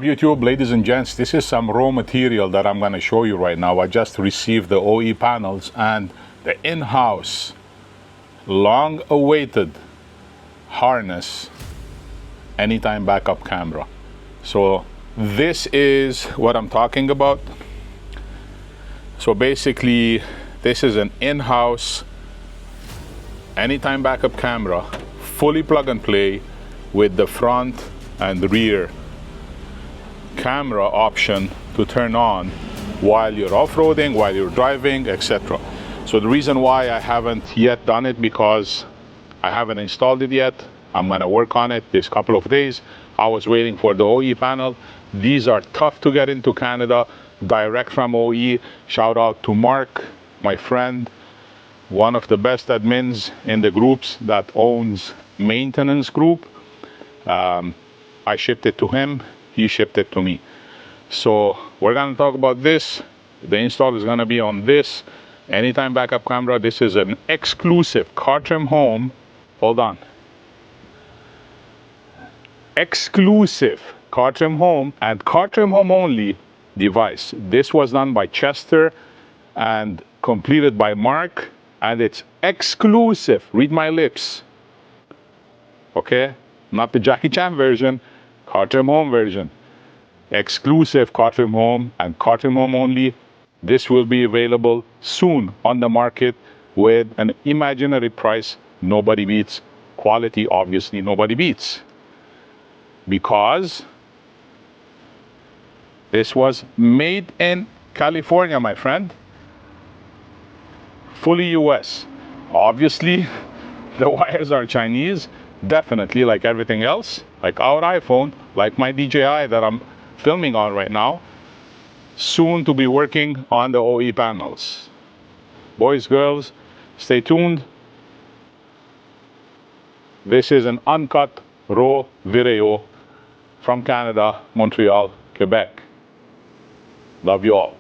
YouTube, ladies and gents, this is some raw material that I'm going to show you right now. I just received the OE panels and the in-house long-awaited harness anytime backup camera. So this is what I'm talking about. So basically this is an in-house anytime backup camera, fully plug and play with the front and rear camera option to turn on while you're off-roading, while you're driving, etc. So the reason why I haven't yet done it, because I haven't installed it yet. I'm gonna work on it this couple of days. I was waiting for the OE panel. These are tough to get into Canada, direct from OE. Shout out to Mark, my friend, one of the best admins in the groups that owns Maintenance Group. I shipped it to him, he shipped it to me. So we're gonna talk about this. The install is gonna be on this anytime backup camera. This is an exclusive Cartrim Home, hold on, exclusive Cartrim Home and Cartrim Home only device. This was done by Chester and completed by Mark, and it's exclusive, read my lips, okay, not the Jackie Chan version, Cartrim Home version. Exclusive Cartrim Home and Cartrim Home only. This will be available soon on the market with an imaginary price nobody beats. Quality, obviously, nobody beats, because this was made in California, my friend. Fully US. Obviously, the wires are Chinese, definitely, like everything else, like our iPhone, like my DJI that I'm filming on right now. Soon to be working on the OE panels. Boys, girls, stay tuned. This is an uncut raw video from Canada, Montreal, Quebec. Love you all.